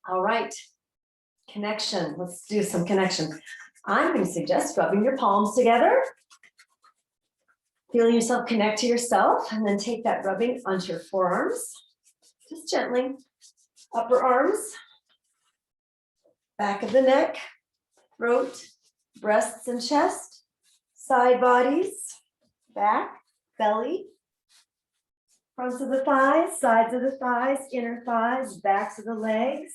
All right, connection. Let's do some connection. I'm going to suggest rubbing your palms together, feeling yourself connect to yourself, and then take that rubbing onto your forearms, just gently. Upper arms, back of the neck, throat, breasts and chest, side bodies, back, belly, fronts of the thighs, sides of the thighs, inner thighs, backs of the legs,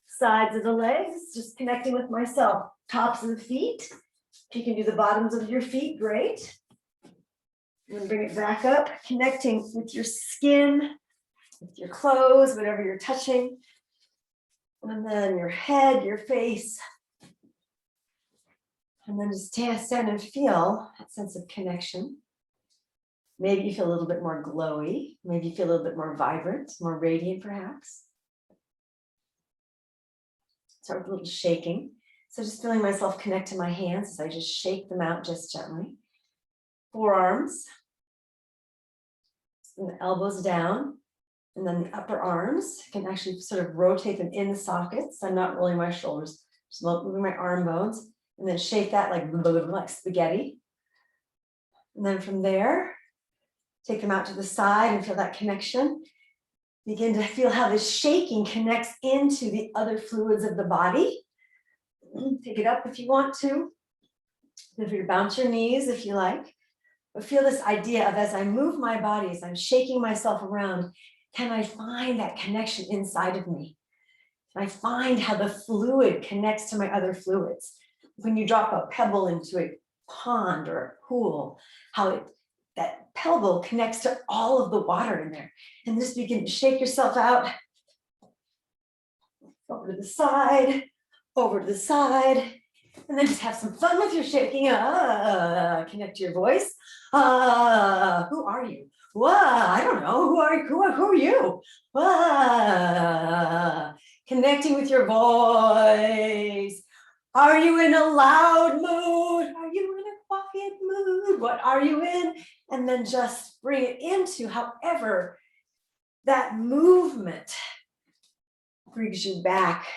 sides of the legs, just connecting with myself. Tops of the feet. If you can do the bottoms of your feet, great. And then bring it back up, connecting with your skin, with your clothes, whatever you're touching. And then your head, your face. And then just stand and feel that sense of connection. Maybe you feel a little bit more glowy. Maybe you feel a little bit more vibrant, more radiant perhaps. Start with a little shaking. So just feeling myself connect to my hands as I just shake them out just gently. Forearms. And the elbows down. And then the upper arms. I can actually sort of rotate them in the sockets. I'm not rolling my shoulders, just moving my arm bones. And then shake that like spaghetti. And then from there, take them out to the side and feel that connection. Begin to feel how this shaking connects into the other fluids of the body. Pick it up if you want to. If you bounce your knees if you like. But feel this idea of as I move my body, as I'm shaking myself around, can I find that connection inside of me? Can I find how the fluid connects to my other fluids? When you drop a pebble into a pond or a pool, how that pebble connects to all of the water in there. And just begin to shake yourself out. Over to the side, over to the side. And then just have some fun with your shaking. Connect to your voice. Who are you? I don't know. Who are you? Connecting with your voice. Are you in a loud mood? Are you in a quiet mood? What are you in? And then just bring it into however that movement brings you back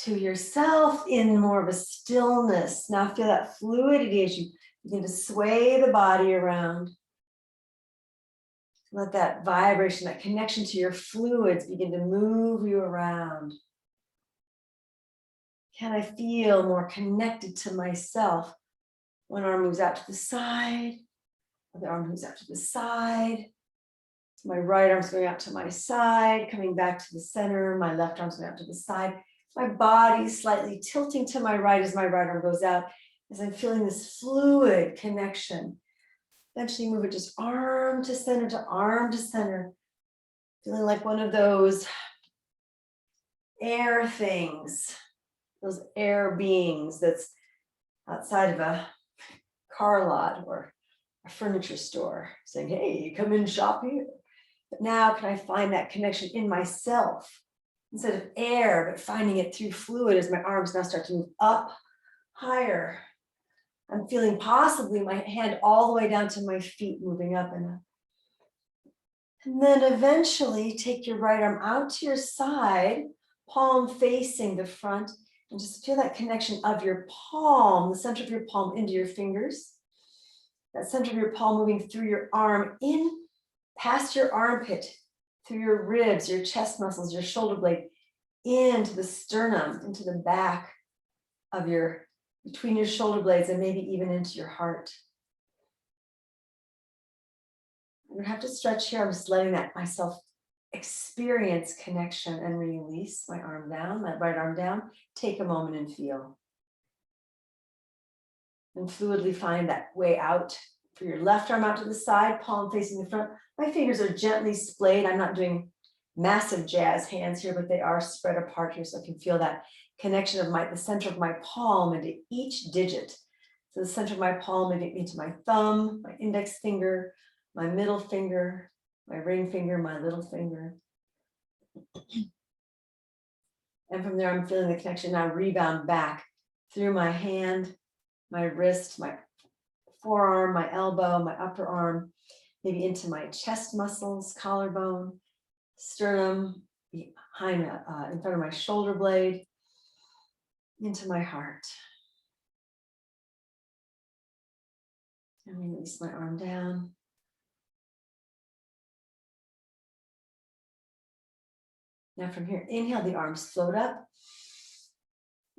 to yourself in more of a stillness. Now feel that fluidity as you begin to sway the body around. Let that vibration, that connection to your fluids begin to move you around. Can I feel more connected to myself? One arm moves out to the side, other arm moves out to the side. My right arm's going out to my side, coming back to the center. My left arm's going out to the side. My body slightly tilting to my right as my right arm goes out, as I'm feeling this fluid connection. Eventually move it just arm to center, feeling like one of those air things, those air beings that's outside of a car lot or a furniture store saying, hey, come in, shop here. But now can I find that connection in myself instead of air, but finding it through fluid as my arms now start to move up higher. I'm feeling possibly my hand all the way down to my feet, moving up and up. And then eventually take your right arm out to your side, palm facing the front, and just feel that connection of your palm, the center of your palm into your fingers. That center of your palm moving through your arm in past your armpit, through your ribs, your chest muscles, your shoulder blade, into the sternum, into the back of between your shoulder blades and maybe even into your heart. I don't have to stretch here. I'm just letting myself experience connection and release my arm down, my right arm down. Take a moment and feel. And fluidly find that way out for your left arm out to the side, palm facing the front. My fingers are gently splayed. I'm not doing massive jazz hands here, but they are spread apart here so I can feel that connection of the center of my palm into each digit. So the center of my palm into my thumb, my index finger, my middle finger, my ring finger, my little finger. And from there, I'm feeling the connection now rebound back through my hand, my wrist, my forearm, my elbow, my upper arm, maybe into my chest muscles, collarbone, sternum, in front of my shoulder blade, into my heart. And release my arm down. Now from here, inhale, the arms float up.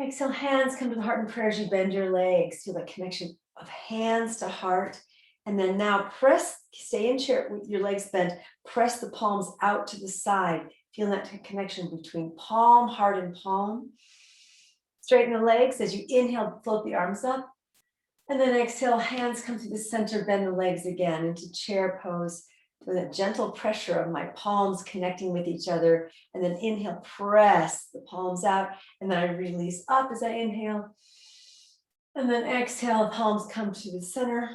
Exhale, hands come to the heart in prayer as you bend your legs. Feel that connection of hands to heart. And then now press, stay in chair with your legs bent, press the palms out to the side. Feel that connection between palm, heart, and palm. Straighten the legs as you inhale, float the arms up. And then exhale, hands come to the center, bend the legs again into chair pose with a gentle pressure of my palms connecting with each other. And then inhale, press the palms out. And then I release up as I inhale. And then exhale, palms come to the center.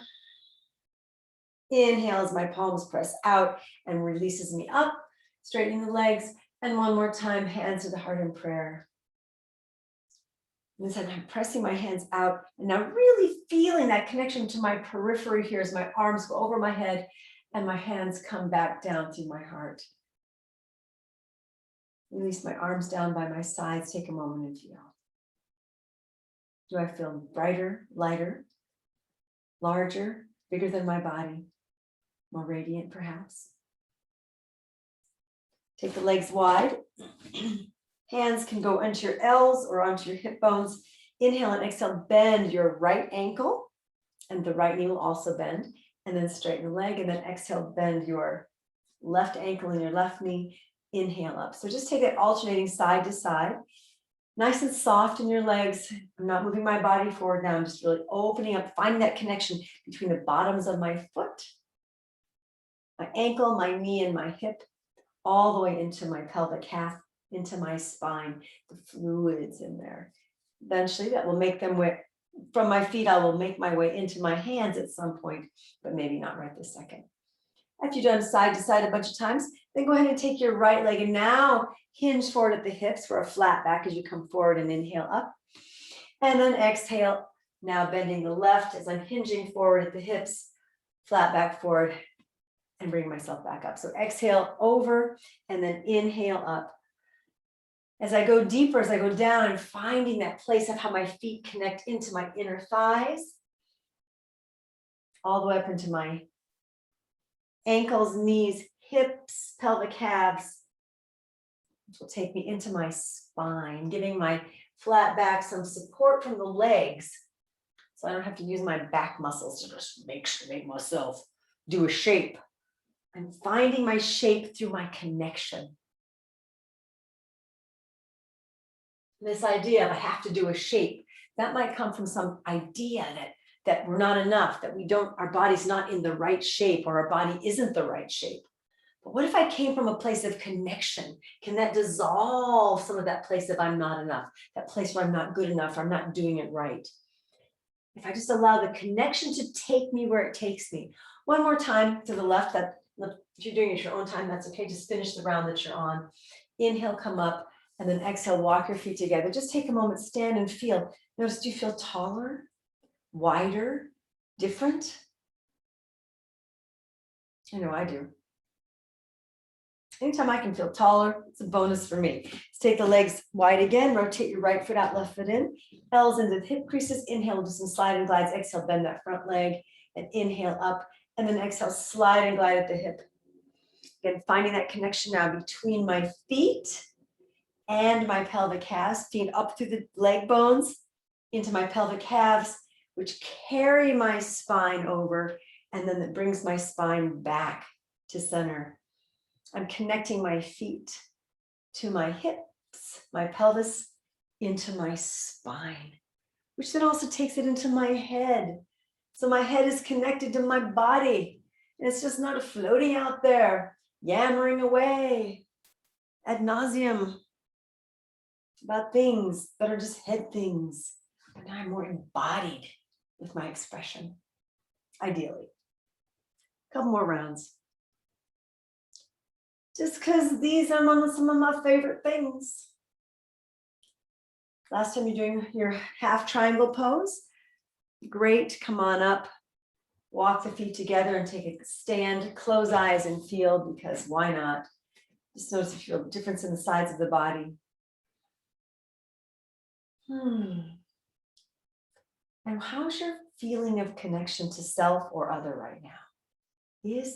Inhale as my palms press out and releases me up, straightening the legs. And one more time, hands to the heart in prayer. And this time I'm pressing my hands out and now really feeling that connection to my periphery here as my arms go over my head and my hands come back down through my heart. Release my arms down by my sides. Take a moment and feel. Do I feel brighter, lighter, larger, bigger than my body, more radiant perhaps? Take the legs wide. Hands can go onto your L's or onto your hip bones. Inhale and exhale, bend your right ankle and the right knee will also bend. And then straighten the leg and then exhale, bend your left ankle and your left knee. Inhale up. So just take it alternating side to side. Nice and soft in your legs. I'm not moving my body forward now. I'm just really opening up, finding that connection between the bottoms of my foot, my ankle, my knee, and my hip, all the way into my pelvic calf, into my spine, the fluids in there. Eventually that will make them way, from my feet, I will make my way into my hands at some point, but maybe not right this second. After you've done side to side a bunch of times, then go ahead and take your right leg and now hinge forward at the hips for a flat back as you come forward and inhale up. And then exhale, now bending the left as I'm hinging forward at the hips, flat back forward and bring myself back up. So exhale over and then inhale up. As I go deeper, as I go down and finding that place of how my feet connect into my inner thighs, all the way up into my ankles, knees, hips, pelvic calves, which will take me into my spine, giving my flat back some support from the legs. So I don't have to use my back muscles to just make myself do a shape. I'm finding my shape through my connection. This idea of I have to do a shape, that might come from some idea that we're not enough, that we don't, our body's not in the right shape or our body isn't the right shape. But what if I came from a place of connection? Can that dissolve some of that place of I'm not enough, that place where I'm not good enough, or I'm not doing it right? If I just allow the connection to take me where it takes me. One more time to the left, that if you're doing it at your own time, that's okay. Just finish the round that you're on. Inhale, come up. And then exhale, walk your feet together. Just take a moment, stand and feel. Notice, do you feel taller, wider, different? I know I do. Anytime I can feel taller, it's a bonus for me. Let's take the legs wide again. Rotate your right foot out, left foot in. L's into the hip creases. Inhale, do some slide and glides. Exhale, bend that front leg and inhale up. And then exhale, slide and glide at the hip. Again, finding that connection now between my feet and my pelvic calves, feet up through the leg bones into my pelvic calves, which carry my spine over, and then that brings my spine back to center. I'm connecting my feet to my hips, my pelvis, into my spine, which then also takes it into my head. So my head is connected to my body, and it's just not floating out there, yammering away ad nauseum about things that are just head things. But now I'm more embodied with my expression, ideally. A couple more rounds. Just because these are some of my favorite things. Last time you're doing your half triangle pose. Great, come on up. Walk the feet together and take a stand. Close eyes and feel, because why not? Just notice if you feel a difference in the sides of the body. And how's your feeling of connection to self or other right now? Is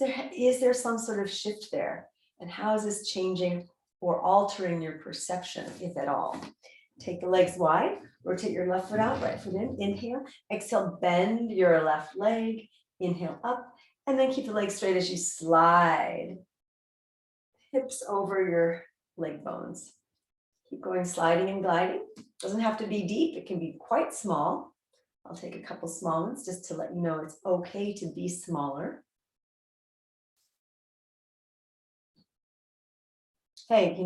there some sort of shift there? And how is this changing or altering your perception, if at all? Take the legs wide, rotate your left foot out, right foot in, inhale, exhale, bend your left leg, inhale up, and then keep the legs straight as you slide hips over your leg bones. Keep going, sliding and gliding. Doesn't have to be deep, it can be quite small. I'll take a couple small ones just to let you know it's okay to be smaller. Hey,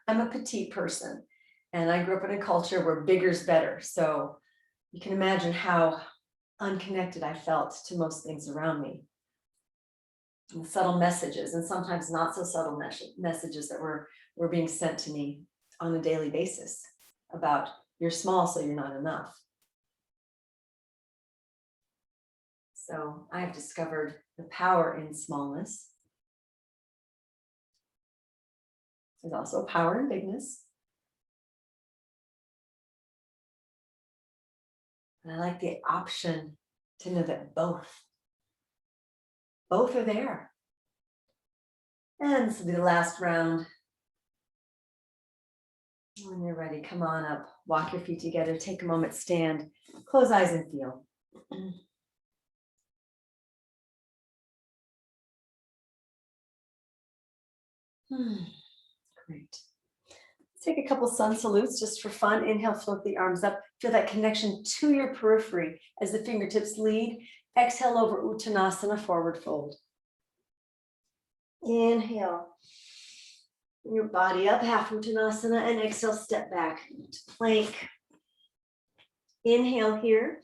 I'm a petite person and I grew up in a culture where bigger's better. So you can imagine how unconnected I felt to most things around me. And subtle messages, and sometimes not so subtle messages that were being sent to me on a daily basis about you're small, so you're not enough. So I have discovered the power in smallness. There's also power in bigness. And I like the option to know that both are there. And this will be the last round. When you're ready, come on up, walk your feet together, take a moment, stand, close eyes and feel. Great. Let's take a couple sun salutes just for fun. Inhale, float the arms up. Feel that connection to your periphery as the fingertips lead. Exhale over Uttanasana, forward fold. Inhale. Bring your body up, half Uttanasana, and exhale, step back to plank. Inhale here.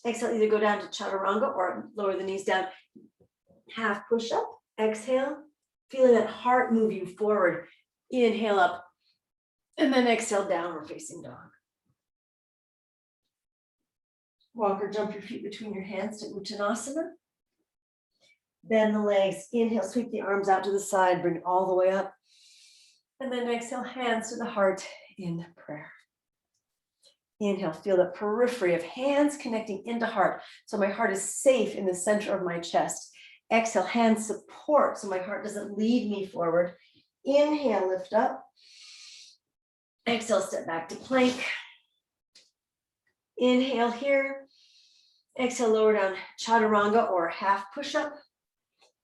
Exhale, either go down to chaturanga or lower the knees down. Half push up. Exhale. Feeling that heart move you forward. Inhale up. And then exhale, downward facing dog. Walk or jump your feet between your hands to Uttanasana. Bend the legs. Inhale, sweep the arms out to the side. Bring it all the way up. And then exhale, hands to the heart in prayer. Inhale, feel the periphery of hands connecting into heart. So my heart is safe in the center of my chest. Exhale, hands support so my heart doesn't lead me forward. Inhale, lift up. Exhale, step back to plank. Inhale here. Exhale, lower down, chaturanga or half push-up.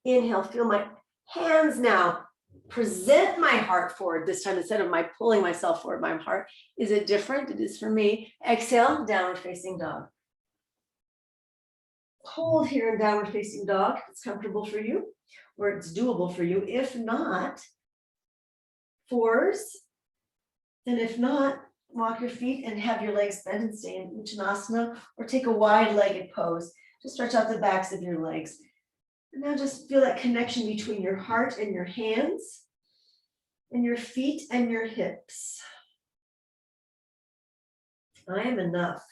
Inhale, feel my hands now. Present my heart forward this time instead of my pulling myself forward. My heart, is it different? It is for me. Exhale, downward facing dog. Hold here in downward facing dog. If it's comfortable for you or it's doable for you. If not, fours. And if not, walk your feet and have your legs bend and stay in Uttanasana or take a wide-legged pose. Just stretch out the backs of your legs. And now just feel that connection between your heart and your hands and your feet and your hips. I am enough.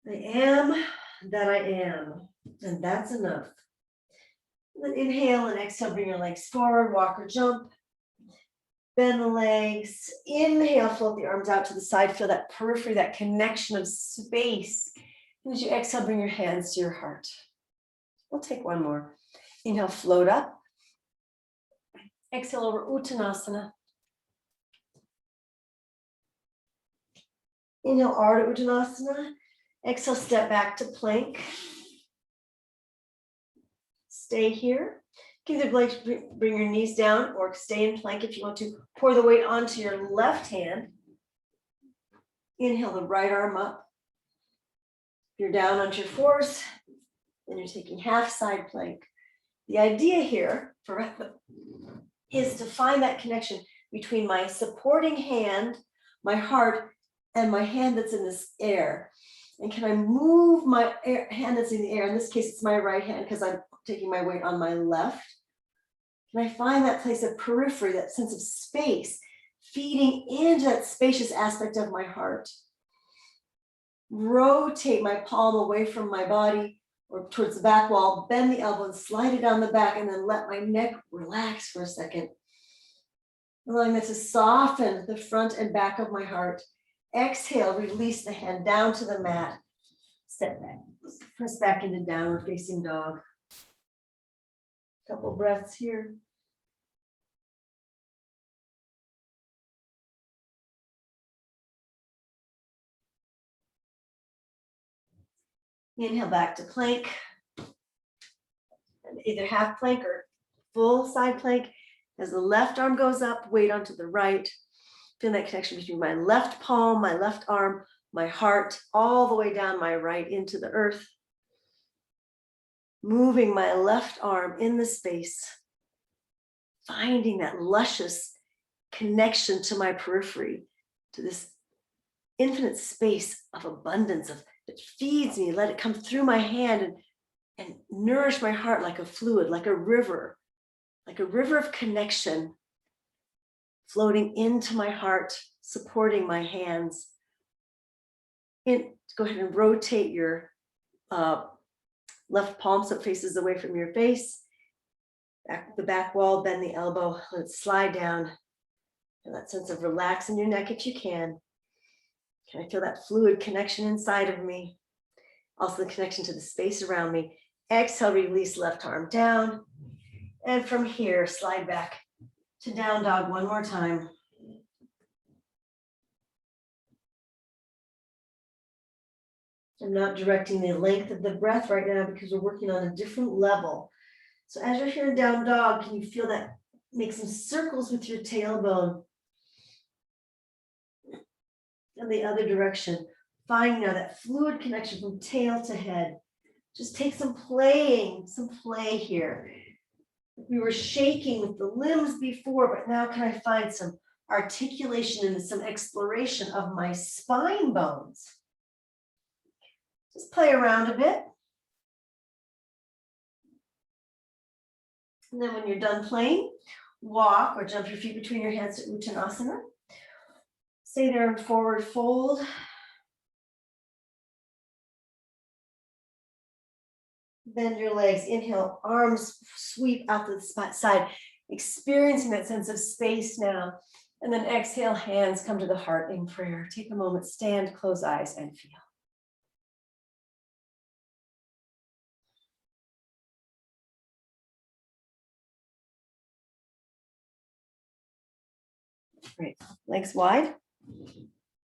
I am that I am, and that's enough. And then inhale and exhale, bring your legs forward, walk or jump. Bend the legs. Inhale, float the arms out to the side. Feel that periphery, that connection of space. And as you exhale, bring your hands to your heart. We'll take one more. Inhale, float up. Exhale over Uttanasana. Inhale, Ardha Uttanasana. Exhale, step back to plank. Stay here. Either bring your knees down or stay in plank if you want to. Pour the weight onto your left hand. Inhale the right arm up. If you're down onto your fours, then you're taking half side plank. The idea here is to find that connection between my supporting hand, my heart, and my hand that's in this air. And can I move my hand that's in the air? In this case, it's my right hand because I'm taking my weight on my left. Can I find that place of periphery, that sense of space, feeding into that spacious aspect of my heart? Rotate my palm away from my body, or towards the back wall, bend the elbow and slide it down the back, and then let my neck relax for a second. Allowing that to soften the front and back of my heart. Exhale, release the hand down to the mat. Step back, press back into downward facing dog. Couple breaths here. Inhale back to plank. And either half plank or full side plank. As the left arm goes up, weight onto the right. Feel that connection between my left palm, my left arm, my heart, all the way down my right into the earth. Moving my left arm in the space. Finding that luscious connection to my periphery, to this infinite space of abundance that feeds me. Let it come through my hand and nourish my heart like a fluid, like a river of connection floating into my heart, supporting my hands. Go ahead and rotate your left palm so it faces away from your face. Back the back wall, bend the elbow, let it slide down. Feel that sense of relax in your neck if you can. Can I feel that fluid connection inside of me? Also the connection to the space around me. Exhale, release left arm down. And from here, slide back to down dog one more time. I'm not directing the length of the breath right now because we're working on a different level. So as you're here in down dog, can you feel that? Make some circles with your tailbone. And the other direction. Find now that fluid connection from tail to head. Just take some play here. We were shaking with the limbs before, but now can I find some articulation and some exploration of my spine bones? Just play around a bit. And then when you're done playing, walk or jump your feet between your hands to Uttanasana. Stay there in forward fold. Bend your legs, inhale, arms sweep out to the side, experiencing that sense of space now. And then exhale, hands come to the heart in prayer. Take a moment, stand, close eyes, and feel. Great, legs wide.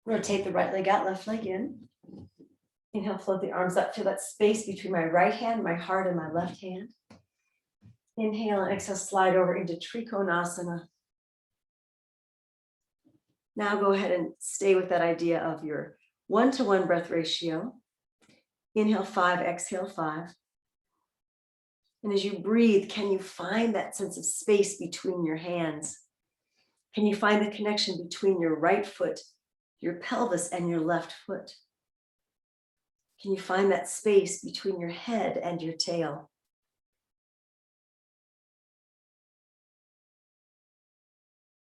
Rotate the right leg out, left leg in. Inhale, float the arms up, feel that space between my right hand, my heart, and my left hand. Inhale and exhale, slide over into Trikonasana. Now go ahead and stay with that idea of your 1-to-1 breath ratio. Inhale 5, exhale 5. And as you breathe, can you find that sense of space between your hands? Can you find the connection between your right foot, your pelvis, and your left foot? Can you find that space between your head and your tail?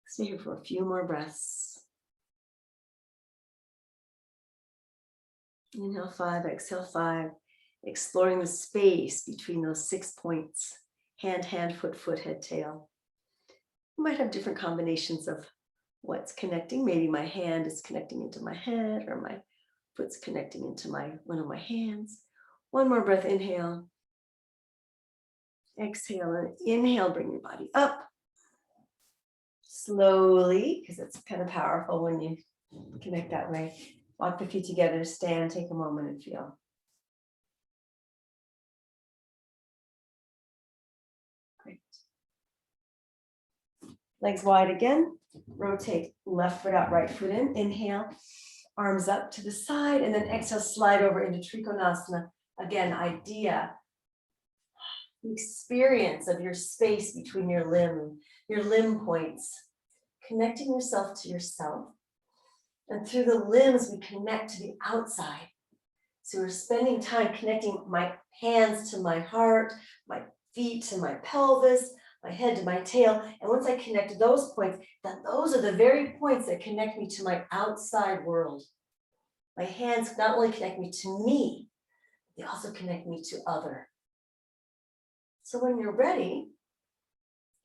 Stay here for a few more breaths. Inhale 5, exhale 5. Exploring the space between those 6 points. Hand, hand, foot, foot, head, tail. You might have different combinations of what's connecting. Maybe my hand is connecting into my head, or my foot's connecting into one of my hands. One more breath, inhale. Exhale, and inhale, bring your body up. Slowly, because it's kind of powerful when you connect that way. Walk the feet together, stand, take a moment and feel. Great. Legs wide again. Rotate left foot out, right foot in. Inhale, arms up to the side, and then exhale, slide over into Trikonasana. Again, idea, the experience of your space between your limb points, connecting yourself to yourself. And through the limbs, we connect to the outside. So we're spending time connecting my hands to my heart, my feet to my pelvis, my head to my tail. And once I connect those points, then those are the very points that connect me to my outside world. My hands not only connect me to me, they also connect me to other. So when you're ready,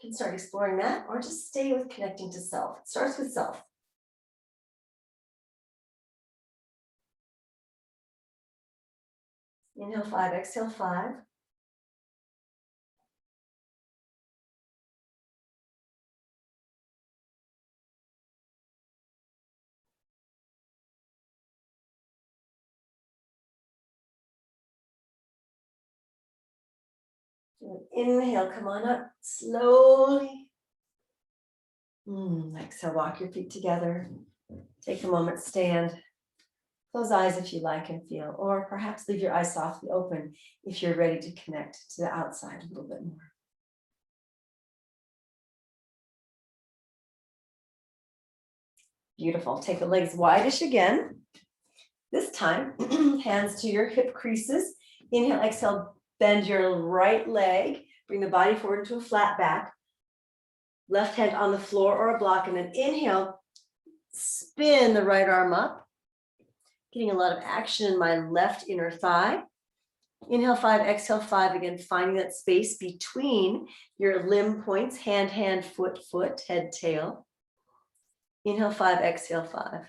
you can start exploring that or just stay with connecting to self. It starts with self. Inhale 5, exhale 5. Inhale, come on up slowly. Exhale, walk your feet together. Take a moment, stand. Close eyes if you like and feel, or perhaps leave your eyes softly open if you're ready to connect to the outside a little bit more. Beautiful. Take the legs wide-ish again. This time, hands to your hip creases. Inhale, exhale, bend your right leg. Bring the body forward into a flat back. Left hand on the floor or a block, and then inhale, spin the right arm up. Getting a lot of action in my left inner thigh. Inhale 5, exhale 5. Again, finding that space between your limb points, hand, hand, foot, foot, head, tail. Inhale 5, exhale 5.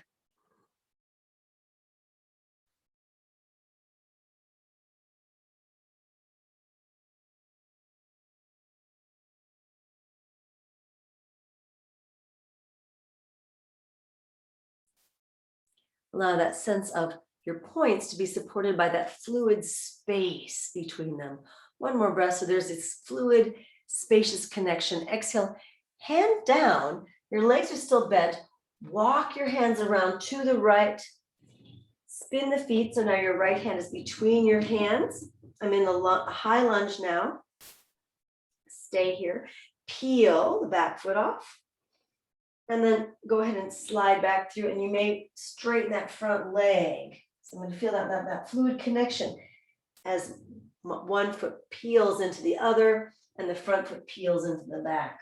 Allow that sense of your points to be supported by that fluid space between them. One more breath. So there's this fluid, spacious connection. Exhale, hand down. Your legs are still bent. Walk your hands around to the right. Spin the feet. So now your right hand is between your hands. I'm in the high lunge now. Stay here. Peel the back foot off. And then go ahead and slide back through, and you may straighten that front leg. So I'm going to feel that fluid connection as one foot peels into the other and the front foot peels into the back.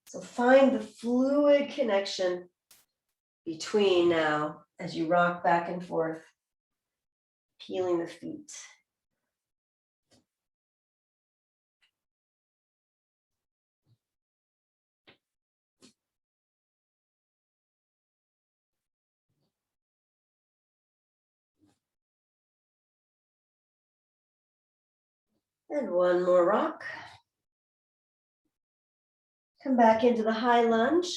So find the fluid connection between now as you rock back and forth, peeling the feet. And one more rock. Come back into the high lunge,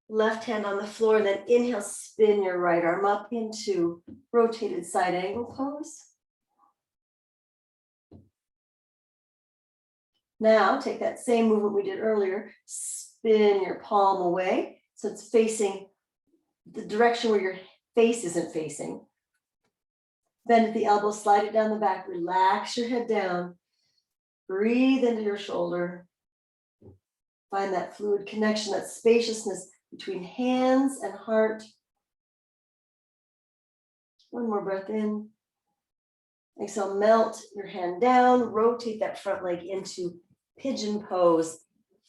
left hand on the floor, then inhale, spin your right arm up into rotated side angle pose. Now take that same movement we did earlier, spin your palm away. So it's facing the direction where your face isn't facing. Bend at the elbow, slide it down the back, relax your head down. Breathe into your shoulder. Find that fluid connection, that spaciousness between hands and heart. One more breath in. Exhale, melt your hand down, rotate that front leg into pigeon pose.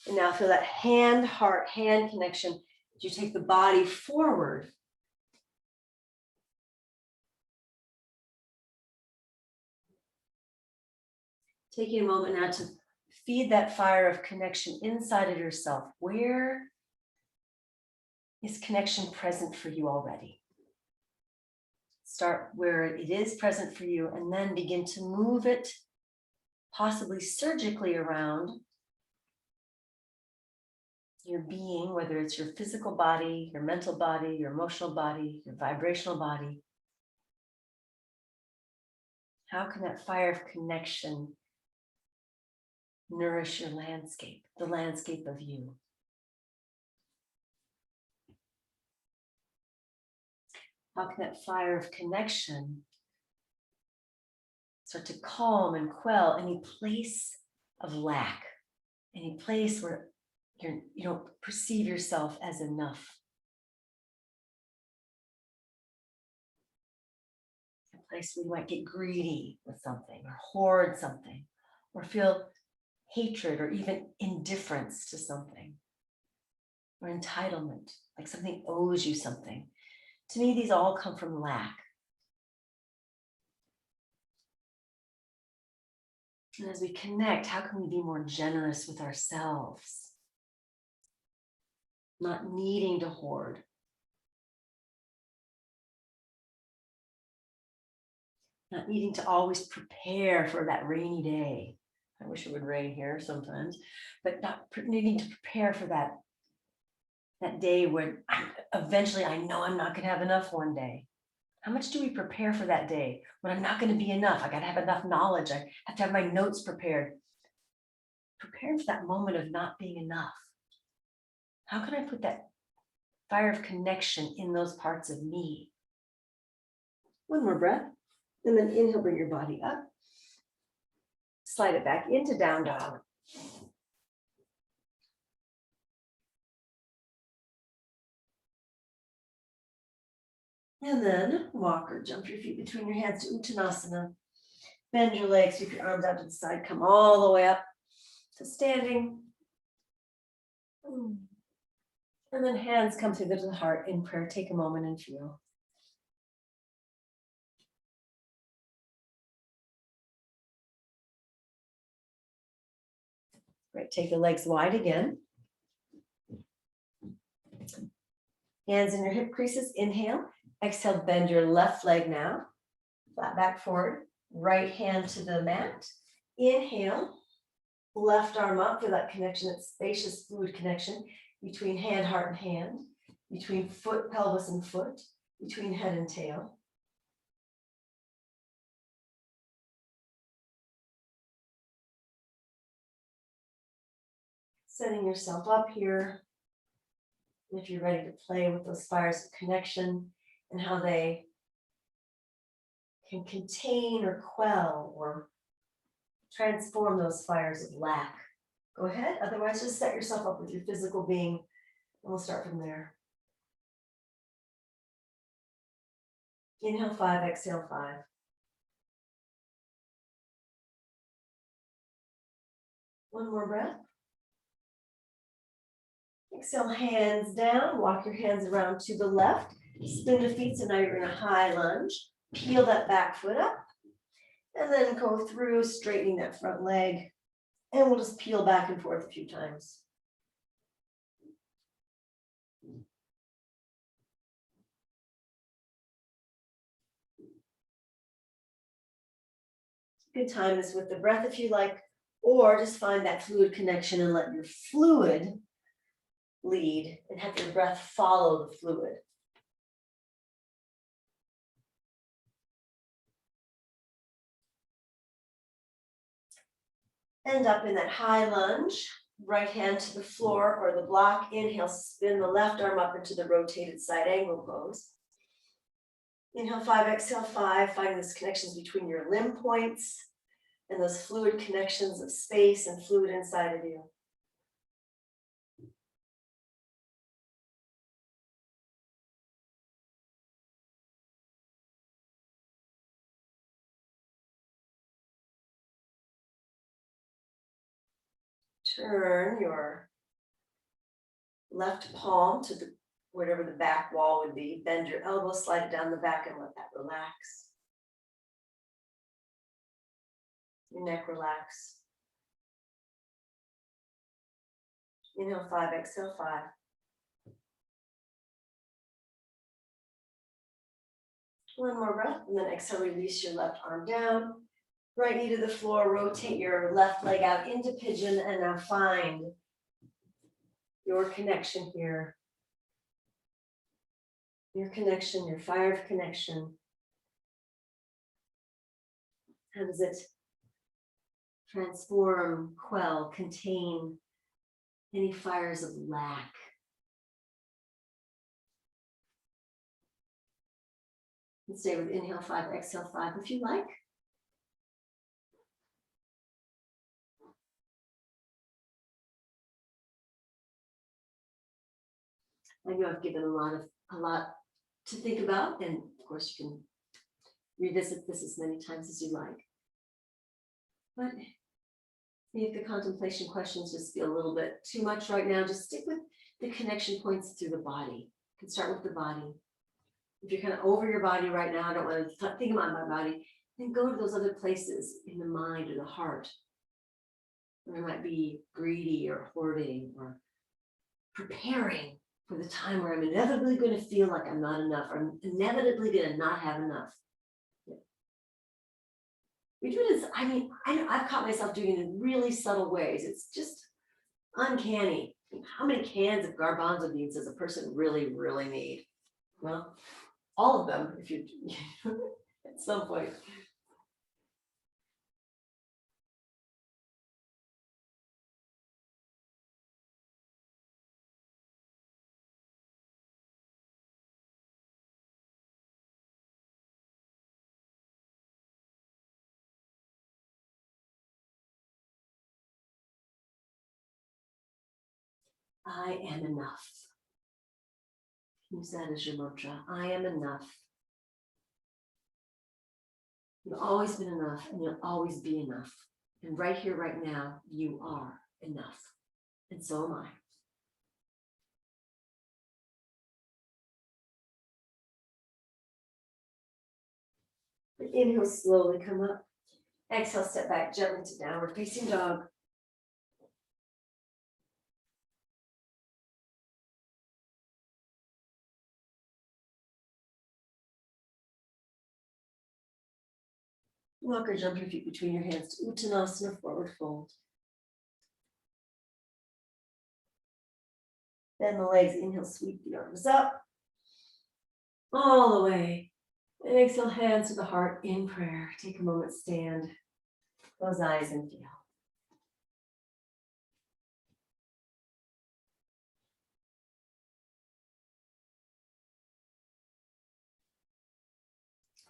And now feel that hand, heart, hand connection as you take the body forward. Taking a moment now to feed that fire of connection inside of yourself. Where is connection present for you already? Start where it is present for you and then begin to move it, possibly surgically around your being, whether it's your physical body, your mental body, your emotional body, your vibrational body. How can that fire of connection nourish your landscape, the landscape of you? How can that fire of connection start to calm and quell any place of lack, any place where you don't perceive yourself as enough? A place where you might get greedy with something or hoard something or feel hatred or even indifference to something or entitlement, like something owes you something. To me, these all come from lack. And as we connect, how can we be more generous with ourselves? Not needing to hoard. Not needing to always prepare for that rainy day. I wish it would rain here sometimes, but not needing to prepare for that day when eventually I know I'm not going to have enough one day. How much do we prepare for that day when I'm not going to be enough? I got to have enough knowledge. I have to have my notes prepared. Prepare for that moment of not being enough. How can I put that fire of connection in those parts of me? One more breath. And then inhale, bring your body up. Slide it back into down dog. And then walk or jump your feet between your hands to Uttanasana. Bend your legs, sweep your arms out to the side, come all the way up to standing. And then hands come through to the heart in prayer. Take a moment and feel. Great, take the legs wide again. Hands in your hip creases, inhale. Exhale, bend your left leg now. Flat back forward, right hand to the mat. Inhale, left arm up for that connection, that spacious fluid connection between hand, heart, and hand, between foot, pelvis, and foot, between head and tail. Setting yourself up here. If you're ready to play with those fires of connection and how they can contain or quell or transform those fires of lack, go ahead. Otherwise, just set yourself up with your physical being, and we'll start from there. Inhale 5, exhale 5. One more breath. Exhale, hands down, walk your hands around to the left, spin the feet, so now you're in a high lunge. Peel that back foot up, and then go through straightening that front leg, and we'll just peel back and forth a few times. Good time is with the breath if you like, or just find that fluid connection and let your fluid lead and have your breath follow the fluid. End up in that high lunge, right hand to the floor or the block. Inhale, spin the left arm up into the rotated side angle pose. Inhale 5, exhale 5, find those connections between your limb points and those fluid connections of space and fluid inside of you. Turn your left palm to the whatever the back wall would be. Bend your elbow, slide it down the back, and let that relax. Your neck relax. Inhale 5, exhale 5. One more breath, and then exhale, release your left arm down. Right knee to the floor, rotate your left leg out into pigeon, and now find your connection here. Your connection, your fire of connection. How does it transform, quell, contain any fires of lack? And stay with inhale 5, exhale 5 if you like. I know I've given a lot to think about, and of course you can revisit this as many times as you like. But if the contemplation questions just feel a little bit too much right now, just stick with the connection points through the body. You can start with the body. If you're kind of over your body right now, I don't want to think about my body, then go to those other places in the mind or the heart I might be greedy or hoarding or preparing for the time where I'm inevitably going to feel like I'm not enough, or I'm inevitably going to not have enough. We do this, I mean, I've caught myself doing it in really subtle ways. It's just uncanny. How many cans of garbanzo beans does a person really, really need? Well, all of them, if you at some point. I am enough. Use that as your mantra. I am enough. You've always been enough, and you'll always be enough. And right here, right now, you are enough. And so am I. Inhale, slowly come up. Exhale, step back gently to downward facing dog. Walk or jump your feet between your hands to Uttanasana, forward fold. Bend the legs, inhale, sweep the arms up. All the way. And exhale, hands to the heart in prayer. Take a moment, stand, close eyes and feel.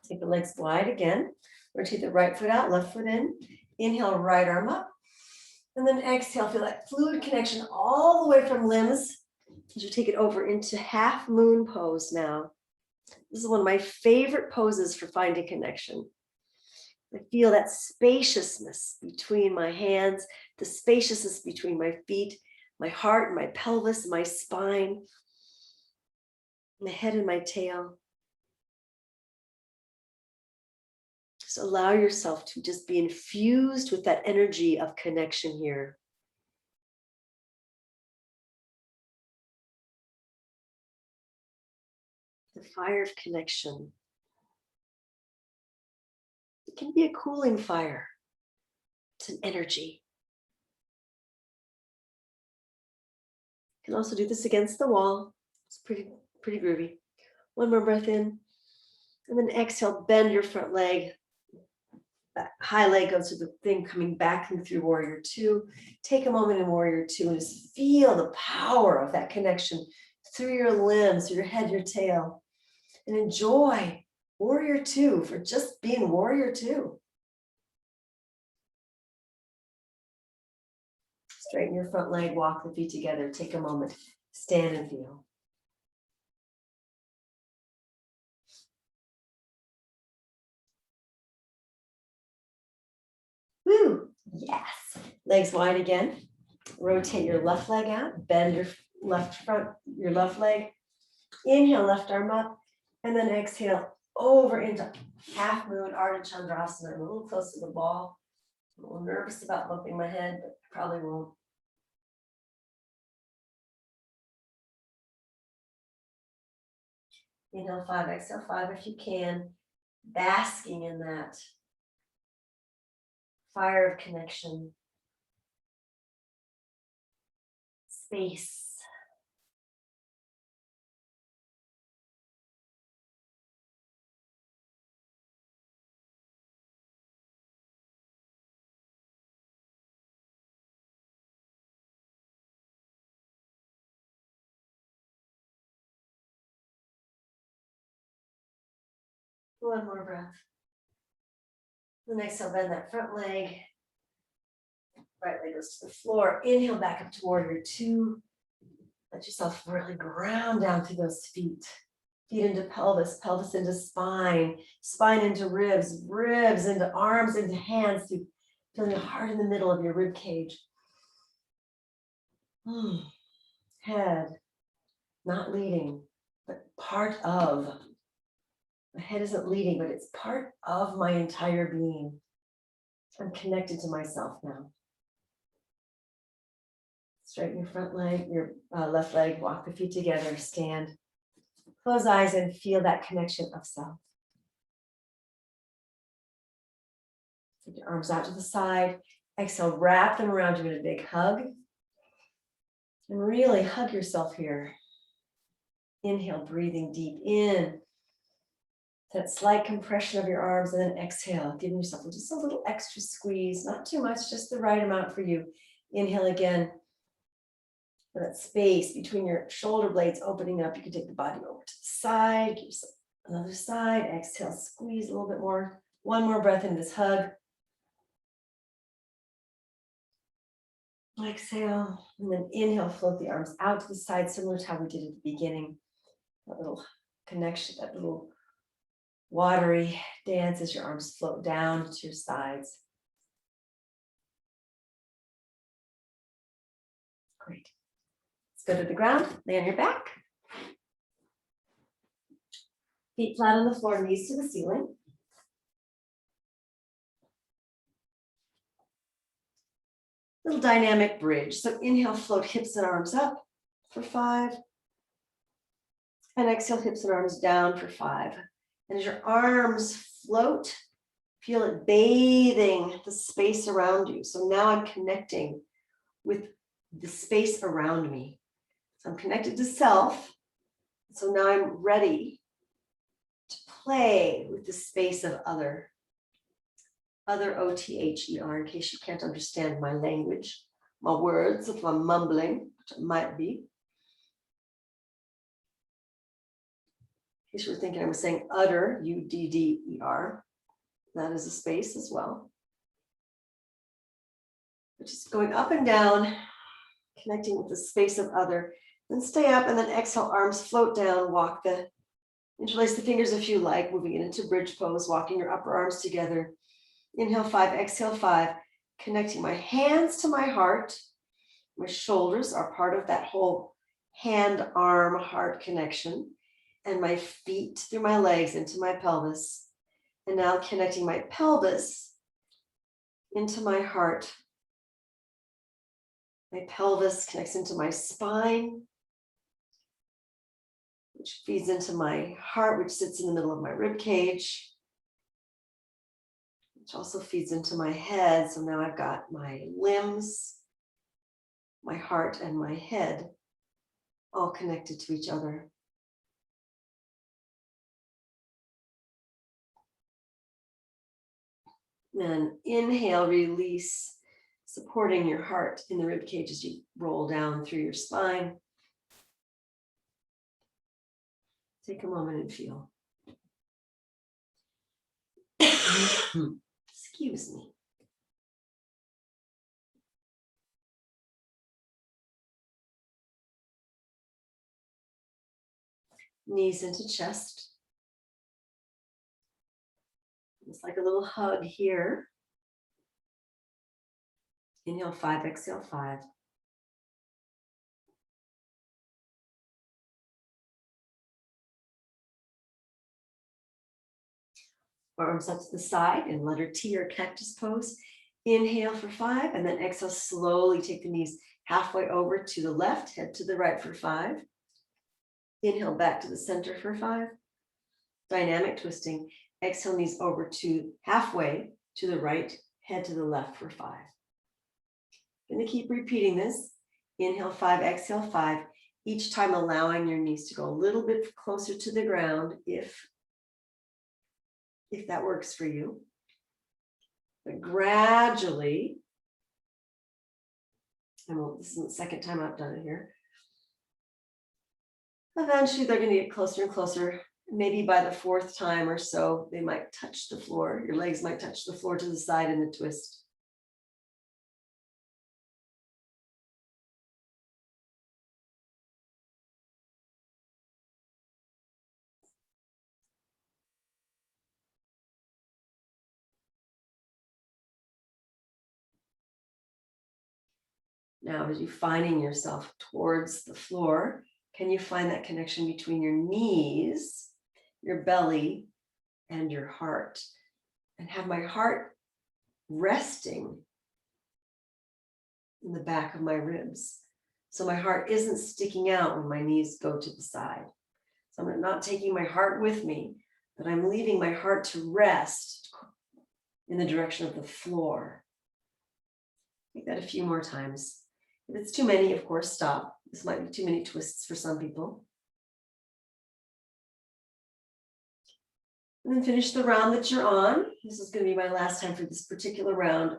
Take the legs wide again. Rotate the right foot out, left foot in. Inhale, right arm up. And then exhale, feel that fluid connection all the way from limbs as you take it over into half moon pose now. This is one of my favorite poses for finding connection. I feel that spaciousness between my hands, the spaciousness between my feet, my heart, my pelvis, my spine, my head and my tail. Just allow yourself to just be infused with that energy of connection here. The fire of connection. It can be a cooling fire. It's an energy. You can also do this against the wall. It's pretty groovy. One more breath in. And then exhale, bend your front leg. That high leg goes to the thing coming back through warrior two. Take a moment in warrior two and just feel the power of that connection through your limbs, through your head, your tail. And enjoy warrior two for just being warrior two. Straighten your front leg, walk the feet together. Take a moment, stand and feel. Woo, yes. Legs wide again. Rotate your left leg out, bend your left leg. Inhale, left arm up, and then exhale over into half moon Ardha Chandrasana. I'm a little close to the wall. I'm a little nervous about bumping my head, but probably won't. Inhale 5, exhale 5 if you can, basking in that fire of connection, space. One more breath. The next, I'll bend that front leg. Right leg goes to the floor. Inhale back up to warrior two. Let yourself really ground down through those feet. Feet into pelvis, pelvis into spine, spine into ribs, ribs into arms, into hands. You feeling your heart in the middle of your rib cage. Head, not leading, but part of. My head isn't leading, but it's part of my entire being. I'm connected to myself now. Straighten your front leg, your left leg, walk the feet together, stand. Close eyes and feel that connection of self. Take your arms out to the side. Exhale, wrap them around you in a big hug. And really hug yourself here. Inhale, breathing deep in. That slight compression of your arms, and then exhale, giving yourself just a little extra squeeze, not too much, just the right amount for you. Inhale again. For that space between your shoulder blades opening up, you can take the body over to the side, give yourself another side. Exhale, squeeze a little bit more. One more breath in this hug. Exhale, and then inhale, float the arms out to the side, similar to how we did at the beginning. That little connection, that little watery dance as your arms float down to your sides. Great. Let's go to the ground, lay on your back. Feet flat on the floor, knees to the ceiling. Little dynamic bridge. So inhale, float hips and arms up for 5. And exhale, hips and arms down for 5. And as your arms float, feel it bathing the space around you. So now I'm connecting with the space around me. So I'm connected to self. So now I'm ready to play with the space of other. Other, O-T-H-E-R, in case you can't understand my language, my words, if I'm mumbling, which I might be. In case you were thinking I was saying udder, U-D-D-E-R, that is a space as well. But just going up and down, connecting with the space of other, then stay up and then exhale, arms float down, interlace the fingers if you like, moving it into bridge pose, walking your upper arms together. Inhale 5, exhale 5, connecting my hands to my heart. My shoulders are part of that whole hand, arm, heart connection. And my feet through my legs into my pelvis. And now connecting my pelvis into my heart. My pelvis connects into my spine, which feeds into my heart, which sits in the middle of my rib cage. Which also feeds into my head. So now I've got my limbs, my heart, and my head all connected to each other. And inhale, release, supporting your heart in the rib cage as you roll down through your spine. Take a moment and feel. Excuse me. Knees into chest. It's like a little hug here. Inhale 5, exhale 5. Arms up to the side in letter T or cactus pose. Inhale for 5, and then exhale, slowly take the knees halfway over to the left, head to the right for 5. Inhale back to the center for 5. Dynamic twisting. Exhale, knees over to halfway to the right, head to the left for 5. Going to keep repeating this. Inhale 5, exhale 5. Each time allowing your knees to go a little bit closer to the ground if that works for you. But gradually, and this is the second time I've done it here, eventually they're going to get closer and closer. Maybe by the 4th time or so, they might touch the floor. Your legs might touch the floor to the side in the twist. Now, as you're finding yourself towards the floor, can you find that connection between your knees, your belly, and your heart? And have my heart resting in the back of my ribs. So my heart isn't sticking out when my knees go to the side. So I'm not taking my heart with me, but I'm leaving my heart to rest in the direction of the floor. Take that a few more times. If it's too many, of course, stop. This might be too many twists for some people. And then finish the round that you're on. This is going to be my last time for this particular round.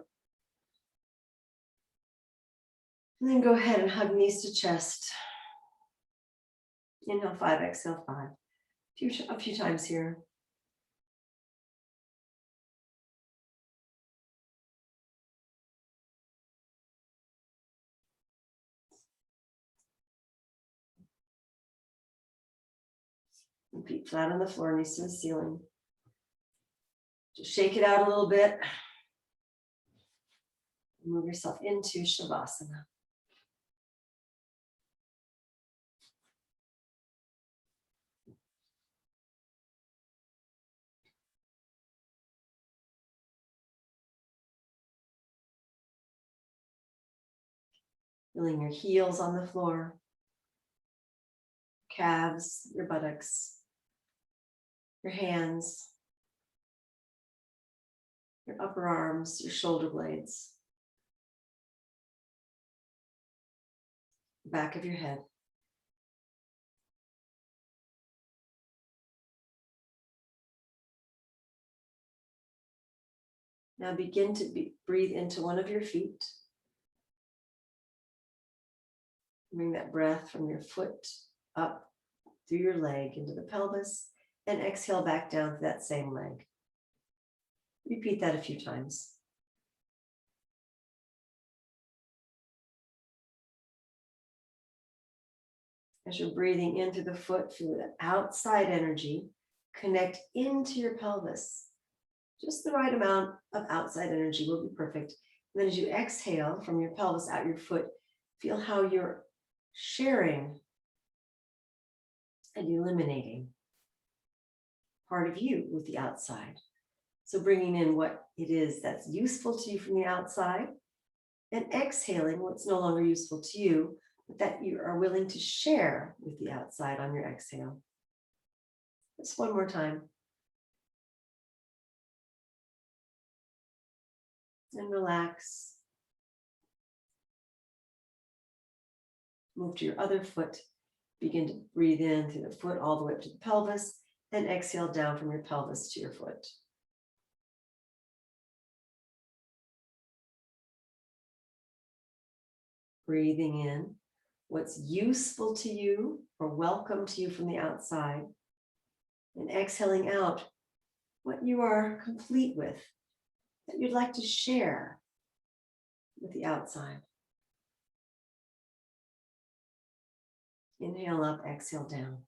And then go ahead and hug knees to chest. Inhale 5, exhale 5. A few times here. And feet flat on the floor, knees to the ceiling. Just shake it out a little bit. Move yourself into Shavasana. Feeling your heels on the floor, calves, your buttocks, your hands, your upper arms, your shoulder blades, back of your head. Now begin to breathe into one of your feet. Bring that breath from your foot up through your leg into the pelvis and exhale back down to that same leg. Repeat that a few times. As you're breathing in through the foot, feel that outside energy connect into your pelvis. Just the right amount of outside energy will be perfect. And then as you exhale from your pelvis out your foot, feel how you're sharing and eliminating part of you with the outside. So bringing in what it is that's useful to you from the outside and exhaling what's no longer useful to you, but that you are willing to share with the outside on your exhale. Just one more time. And relax. Move to your other foot. Begin to breathe in through the foot all the way up to the pelvis and exhale down from your pelvis to your foot. Breathing in what's useful to you or welcome to you from the outside, and exhaling out what you are complete with, that you'd like to share with the outside. Inhale up, exhale down.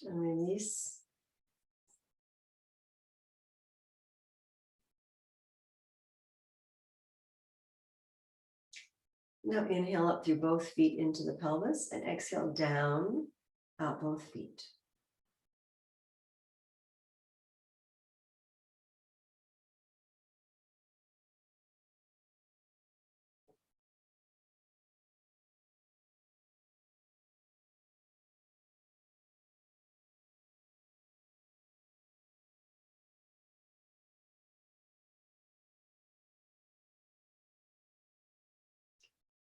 And release. Now inhale up through both feet into the pelvis and exhale down, out both feet.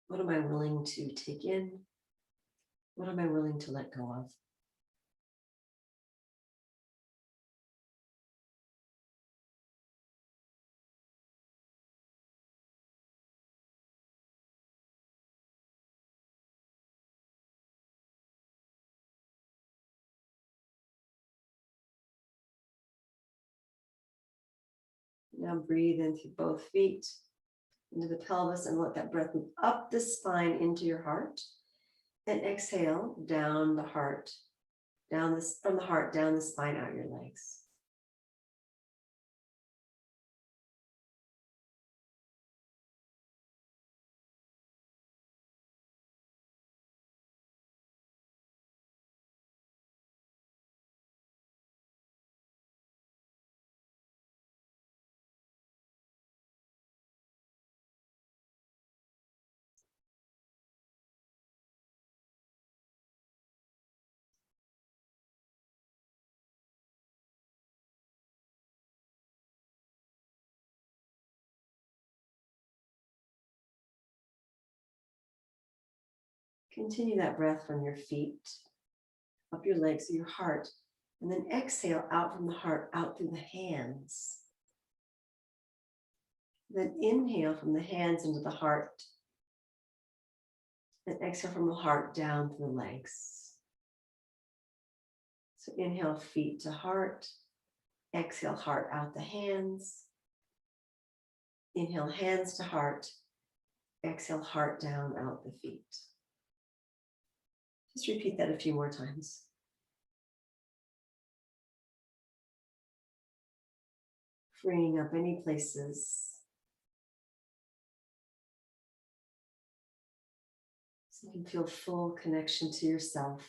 What am I willing to take in? What am I willing to let go of? Now breathe in through both feet into the pelvis and let that breath move up the spine into your heart. And exhale down the heart, from the heart, down the spine, out your legs. Continue that breath from your feet, up your legs to your heart, and then exhale out from the heart, out through the hands. Then inhale from the hands into the heart, and exhale from the heart down through the legs. So inhale feet to heart, exhale heart out the hands, inhale hands to heart, exhale heart down out the feet. Just repeat that a few more times. Freeing up any places so you can feel full connection to yourself.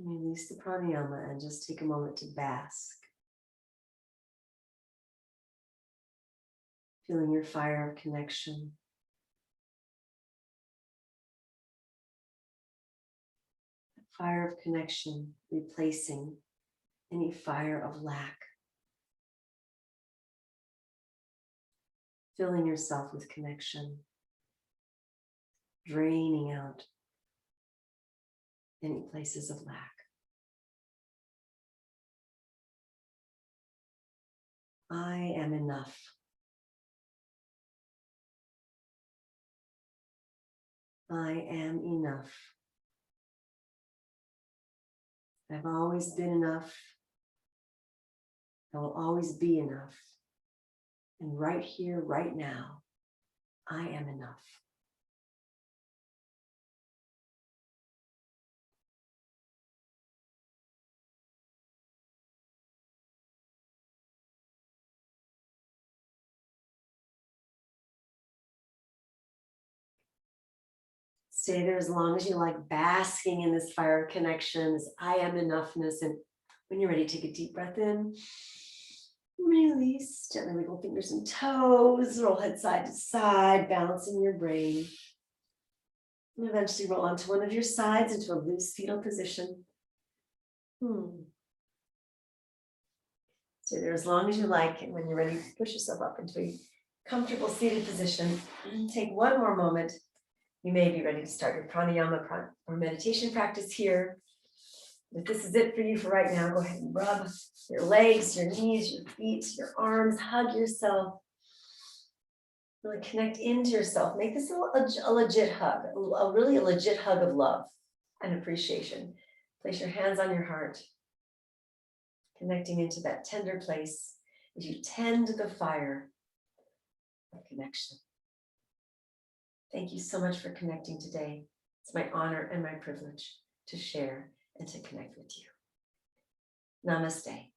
And release the pranayama and just take a moment to bask. Feeling your fire of connection. Fire of connection, replacing any fire of lack. Filling yourself with connection, draining out any places of lack. I am enough. I am enough. I've always been enough. I will always be enough. And right here, right now, I am enough. Stay there as long as you like, basking in this fire of connection, this I am enoughness. And when you're ready, take a deep breath in. Release, gently wiggle fingers and toes, roll head side to side, balancing your brain. And eventually roll onto one of your sides into a loose fetal position. Stay there as long as you like, and when you're ready, push yourself up into a comfortable seated position. Take one more moment. You may be ready to start your pranayama or meditation practice here. If this is it for you for right now, go ahead and rub your legs, your knees, your feet, your arms, hug yourself. Really connect into yourself. Make this a legit hug, a really legit hug of love and appreciation. Place your hands on your heart, connecting into that tender place as you tend the fire of connection. Thank you so much for connecting today. It's my honor and my privilege to share and to connect with you. Namaste.